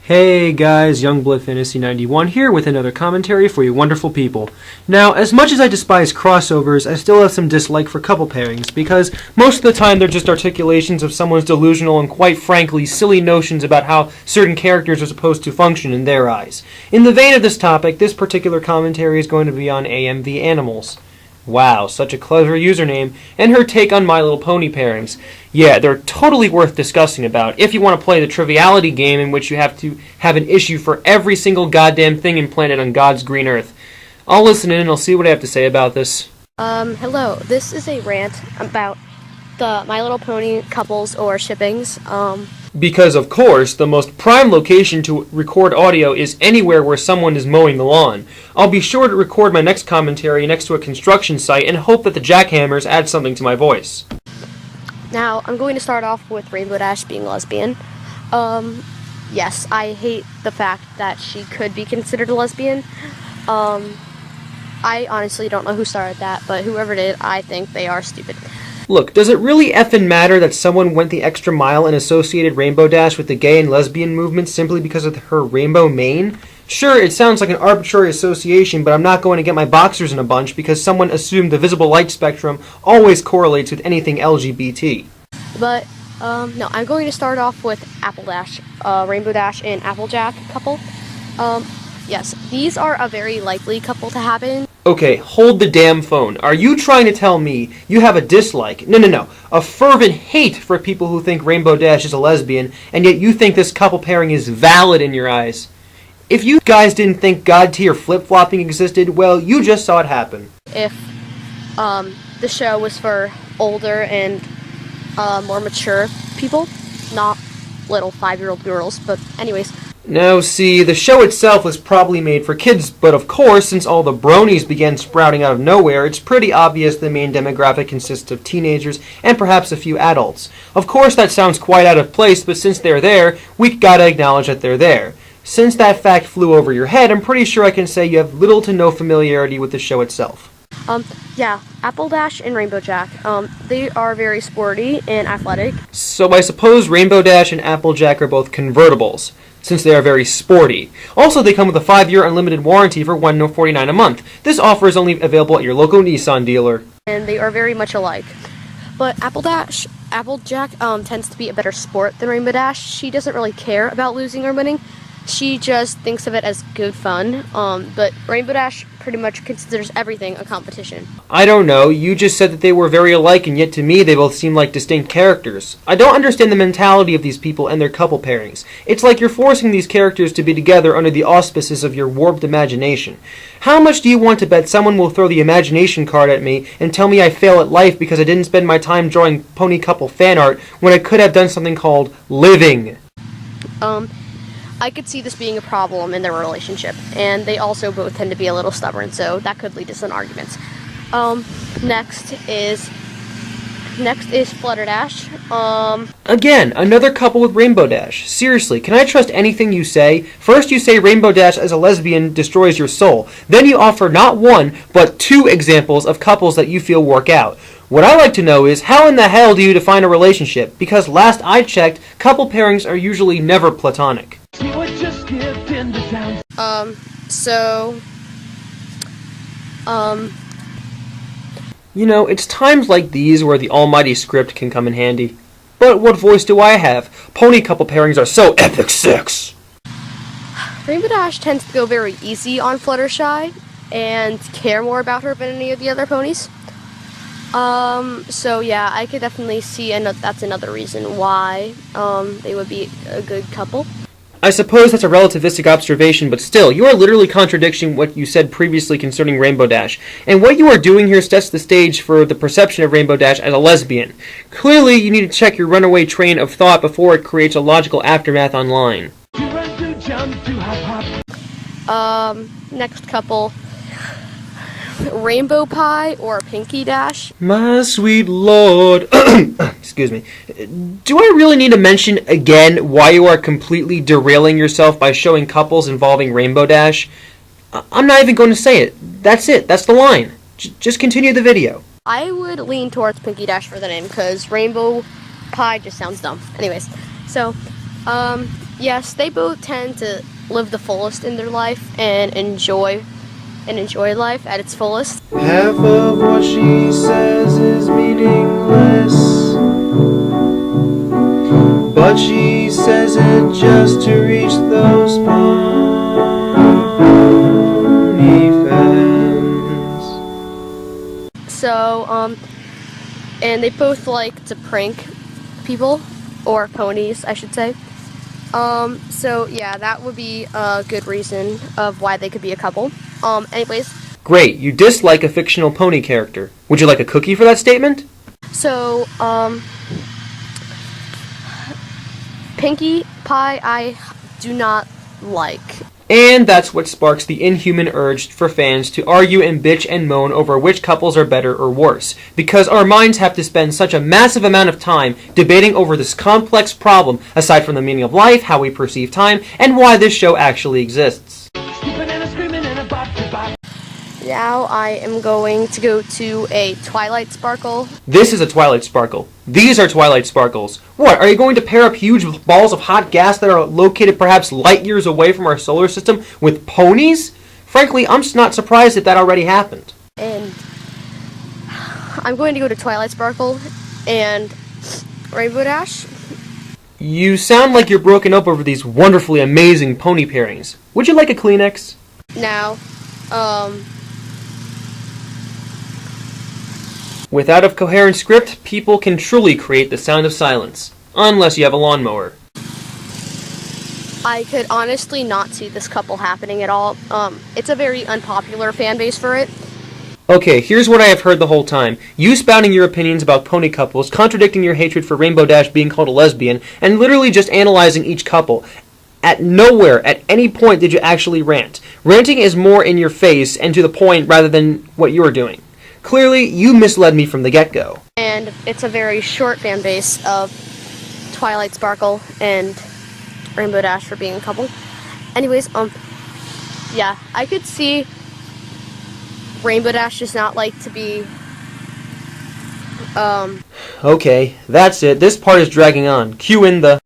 Hey guys, Youngblood Fantasy 91 here with another commentary for you wonderful people. Now, as much as I despise crossovers, I still have some dislike for couple pairings, because most of the time they're just articulations of someone's delusional and quite frankly silly notions about how certain characters are supposed to function in their eyes. In the vein of this topic, this particular commentary is going to be on AMV Animals. Wow, such a clever username, and her take on My Little Pony pairings. Yeah, they're totally worth discussing about if you want to play the triviality game in which you have to have an issue for every single goddamn thing implanted on God's green earth. I'll listen in and I'll see what I have to say about this. Hello. This is a rant about the My Little Pony couples or shippings. Because, of course, the most prime location to record audio is anywhere where someone is mowing the lawn. I'll be sure to record my next commentary next to a construction site and hope that the jackhammers add something to my voice. Now, I'm going to start off with Rainbow Dash being lesbian. Yes, I hate the fact that she could be considered a lesbian. I honestly don't know who started that, but whoever did, I think they are stupid. Look, does it really effing matter that someone went the extra mile and associated Rainbow Dash with the gay and lesbian movement simply because of her rainbow mane? Sure, it sounds like an arbitrary association, but I'm not going to get my boxers in a bunch because someone assumed the visible light spectrum always correlates with anything LGBT. But, no, I'm going to start off with Apple Dash, Rainbow Dash and Applejack couple. Yes, these are a very likely couple to happen. Okay, hold the damn phone. Are you trying to tell me you have a dislike, no, a fervent hate for people who think Rainbow Dash is a lesbian, and yet you think this couple pairing is valid in your eyes? If you guys didn't think God tier flip-flopping existed, well, you just saw it happen. If the show was for older and more mature people, not little 5-year-old girls, but anyways. Now, see, the show itself was probably made for kids, but of course, since all the bronies began sprouting out of nowhere, it's pretty obvious the main demographic consists of teenagers and perhaps a few adults. Of course, that sounds quite out of place, but since they're there, we gotta acknowledge that they're there. Since that fact flew over your head, I'm pretty sure I can say you have little to no familiarity with the show itself. Yeah, Apple Dash and Rainbow Jack, they are very sporty and athletic. So I suppose Rainbow Dash and Applejack are both convertibles, since they are very sporty. Also, they come with a 5-year unlimited warranty for $149 a month. This offer is only available at your local Nissan dealer. And they are very much alike. But Applejack tends to be a better sport than Rainbow Dash. She doesn't really care about losing or winning. She just thinks of it as good fun. But Rainbow Dash pretty much considers everything a competition. I don't know, you just said that they were very alike, and yet to me they both seem like distinct characters. I don't understand the mentality of these people and their couple pairings. It's like you're forcing these characters to be together under the auspices of your warped imagination. How much do you want to bet someone will throw the imagination card at me and tell me I fail at life because I didn't spend my time drawing pony couple fan art when I could have done something called living? I could see this being a problem in their relationship, and they also both tend to be a little stubborn, so that could lead to some arguments. Next is Flutterdash. Again, another couple with Rainbow Dash. Seriously, can I trust anything you say? First you say Rainbow Dash as a lesbian destroys your soul. Then you offer not one, but 2 examples of couples that you feel work out. What I like to know is, how in the hell do you define a relationship? Because last I checked, couple pairings are usually never platonic. You know, it's times like these where the almighty script can come in handy. But what voice do I have? Pony couple pairings are so epic sex! Rainbow Dash tends to go very easy on Fluttershy and care more about her than any of the other ponies. So yeah, I could definitely see, and that's another reason why they would be a good couple. I suppose that's a relativistic observation, but still, you are literally contradicting what you said previously concerning Rainbow Dash. And what you are doing here sets the stage for the perception of Rainbow Dash as a lesbian. Clearly, you need to check your runaway train of thought before it creates a logical aftermath online. Next couple. Rainbow Pie or Pinky Dash. My sweet lord. Excuse me. Do I really need to mention again why you are completely derailing yourself by showing couples involving Rainbow Dash? I'm not even going to say it. That's it. That's the line. Just continue the video. I would lean towards Pinky Dash for the name, because Rainbow Pie just sounds dumb. Anyways, so, yes, they both tend to live the fullest in their life and enjoy life at its fullest. Half of what she says is meaningless, but she says it just to reach those pony fans. So, and they both like to prank people, or ponies, I should say. So yeah, that would be a good reason of why they could be a couple. Anyways. Great, you dislike a fictional pony character. Would you like a cookie for that statement? So, Pinkie Pie I do not like. And that's what sparks the inhuman urge for fans to argue and bitch and moan over which couples are better or worse, because our minds have to spend such a massive amount of time debating over this complex problem, aside from the meaning of life, how we perceive time, and why this show actually exists. Now I am going to go to a Twilight Sparkle. This is a Twilight Sparkle. These are Twilight Sparkles. What, are you going to pair up huge balls of hot gas that are located perhaps light years away from our solar system with ponies? Frankly, I'm not surprised that already happened. And I'm going to go to Twilight Sparkle and Rainbow Dash. You sound like you're broken up over these wonderfully amazing pony pairings. Would you like a Kleenex? Now, without a coherent script, people can truly create the sound of silence. Unless you have a lawnmower. I could honestly not see this couple happening at all. It's a very unpopular fan base for it. Okay, here's what I have heard the whole time. You spouting your opinions about pony couples, contradicting your hatred for Rainbow Dash being called a lesbian, and literally just analyzing each couple. At nowhere, at any point, did you actually rant. Ranting is more in your face and to the point rather than what you're doing. Clearly, you misled me from the get-go. And it's a very short fan base of Twilight Sparkle and Rainbow Dash for being a couple. Anyways, yeah, I could see Rainbow Dash does not like to be, Okay, that's it. This part is dragging on. Cue in the...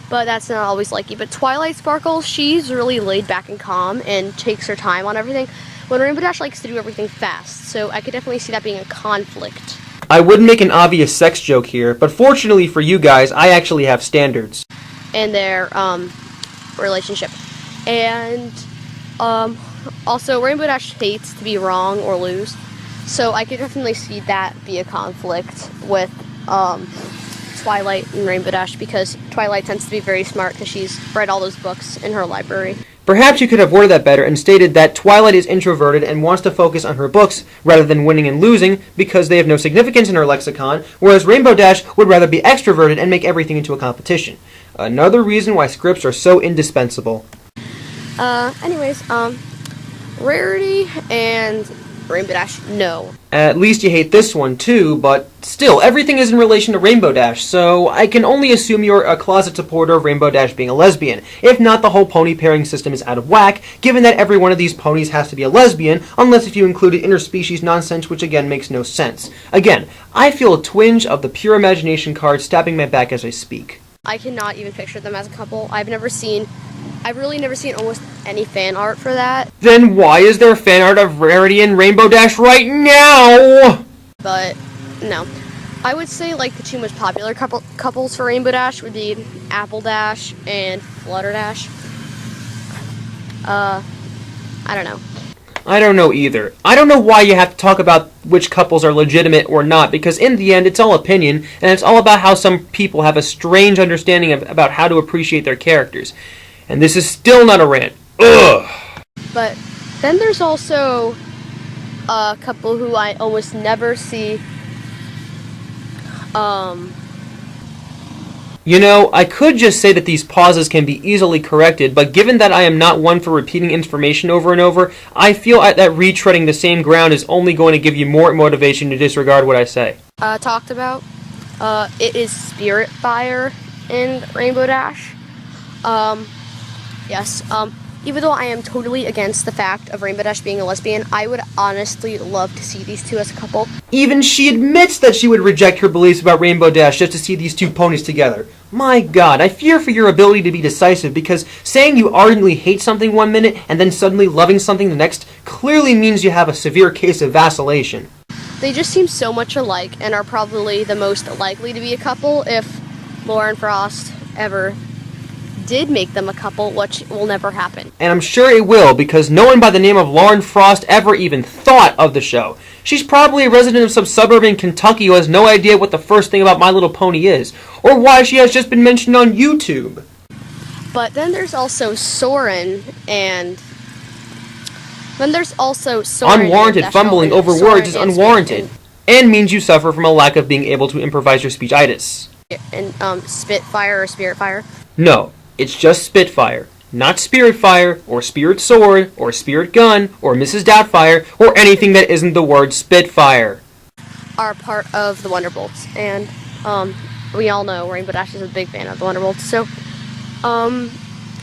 but that's not always likey. But Twilight Sparkle, she's really laid back and calm and takes her time on everything, when Rainbow Dash likes to do everything fast. So I could definitely see that being a conflict. I would make an obvious sex joke here, but fortunately for you guys, I actually have standards. In their, relationship. And, also, Rainbow Dash hates to be wrong or lose. So I could definitely see that be a conflict with, Twilight and Rainbow Dash, because Twilight tends to be very smart because she's read all those books in her library. Perhaps you could have worded that better and stated that Twilight is introverted and wants to focus on her books rather than winning and losing because they have no significance in her lexicon, whereas Rainbow Dash would rather be extroverted and make everything into a competition. Another reason why scripts are so indispensable. Anyways, Rarity and Rainbow Dash, no. At least you hate this one too, but still, everything is in relation to Rainbow Dash, so I can only assume you're a closet supporter of Rainbow Dash being a lesbian. If not, the whole pony pairing system is out of whack, given that every one of these ponies has to be a lesbian, unless if you included interspecies nonsense, which again makes no sense. Again, I feel a twinge of the pure imagination card stabbing my back as I speak. I cannot even picture them as a couple. I've really never seen almost any fan art for that. Then why is there fan art of Rarity and Rainbow Dash right now? But, no. I would say, like, the two most popular couples for Rainbow Dash would be Apple Dash and Flutter Dash. I don't know. I don't know either. I don't know why you have to talk about which couples are legitimate or not, because in the end, it's all opinion, and it's all about how some people have a strange understanding about how to appreciate their characters. And this is still not a rant. Ugh! But then there's also a couple who I almost never see, You know, I could just say that these pauses can be easily corrected, but given that I am not one for repeating information over and over, I feel that retreading the same ground is only going to give you more motivation to disregard what I say. Talked about, it is Spirit Fire in Rainbow Dash. Yes, Even though I am totally against the fact of Rainbow Dash being a lesbian, I would honestly love to see these two as a couple. Even she admits that she would reject her beliefs about Rainbow Dash just to see these two ponies together. My god, I fear for your ability to be decisive, because saying you ardently hate something one minute and then suddenly loving something the next clearly means you have a severe case of vacillation. They just seem so much alike and are probably the most likely to be a couple if Lauren Frost ever did make them a couple, which will never happen. And I'm sure it will, because no one by the name of Lauren Frost ever even thought of the show. She's probably a resident of some suburb in Kentucky who has no idea what the first thing about My Little Pony is, or why she has just been mentioned on YouTube. But then there's also Soren and... Unwarranted fumbling over words is unwarranted, and means you suffer from a lack of being able to improvise your speechitis. And Spitfire or Spiritfire? No, it's just Spitfire, not Spiritfire, or Spirit Sword, or Spirit Gun, or Mrs. Doubtfire, or anything that isn't the word Spitfire. Are part of the Wonderbolts, and we all know Rainbow Dash is a big fan of the Wonderbolts, so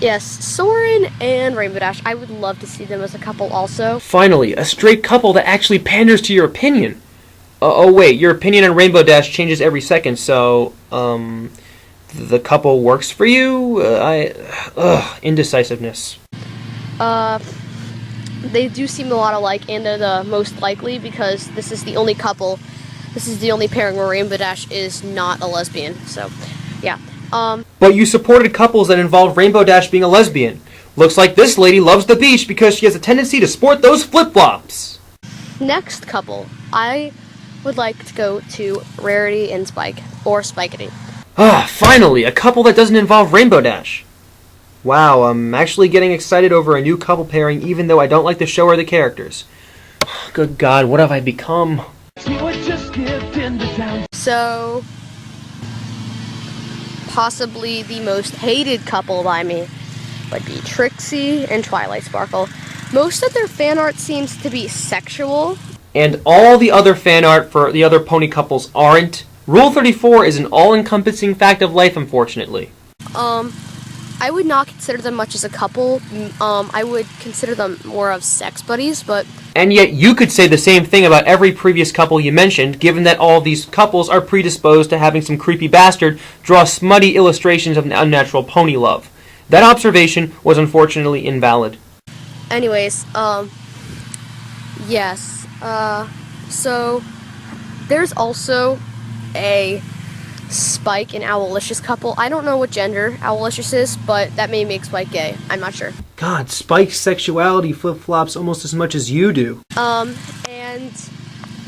yes, Soren and Rainbow Dash, I would love to see them as a couple also. Finally, a straight couple that actually panders to your opinion. Oh wait, your opinion on Rainbow Dash changes every second, so, the couple works for you? Indecisiveness. They do seem a lot alike, and they're the most likely because this is the only couple, this is the only pairing where Rainbow Dash is not a lesbian, so, yeah. But you supported couples that involved Rainbow Dash being a lesbian. Looks like this lady loves the beach because she has a tendency to sport those flip-flops. Next couple, I would like to go to Rarity and Spike, or Spikety. Finally, a couple that doesn't involve Rainbow Dash. Wow, I'm actually getting excited over a new couple pairing even though I don't like the show or the characters. Good God, what have I become? So, possibly the most hated couple by me would be Trixie and Twilight Sparkle. Most of their fan art seems to be sexual. And all the other fan art for the other pony couples aren't. Rule 34 is an all-encompassing fact of life, unfortunately. I would not consider them much as a couple. I would consider them more of sex buddies, but... And yet you could say the same thing about every previous couple you mentioned, given that all these couples are predisposed to having some creepy bastard draw smutty illustrations of unnatural pony love. That observation was unfortunately invalid. Anyways, yes. So, there's also a Spike and Owlicious couple. I don't know what gender Owlicious is, but that may make Spike gay. I'm not sure. God, Spike's sexuality flip-flops almost as much as you do. And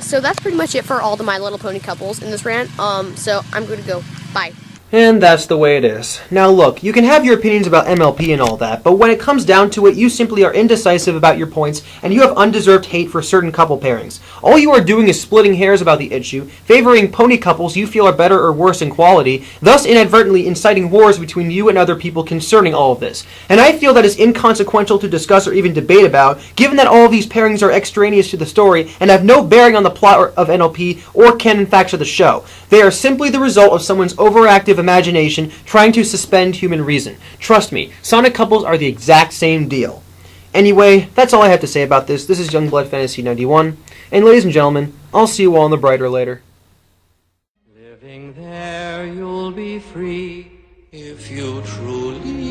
so that's pretty much it for all the My Little Pony couples in this rant. So I'm going to go. Bye. And that's the way it is. Now look, you can have your opinions about MLP and all that, but when it comes down to it, you simply are indecisive about your points, and you have undeserved hate for certain couple pairings. All you are doing is splitting hairs about the issue, favoring pony couples you feel are better or worse in quality, thus inadvertently inciting wars between you and other people concerning all of this. And I feel that is inconsequential to discuss or even debate about, given that all of these pairings are extraneous to the story and have no bearing on the plot of NLP or canon facts of the show. They are simply the result of someone's overactive imagination trying to suspend human reason. Trust me, Sonic couples are the exact same deal. Anyway, that's all I have to say about this. This is Youngblood Fantasy 91, and ladies and gentlemen, I'll see you all in the brighter later. Living there you'll be free if you truly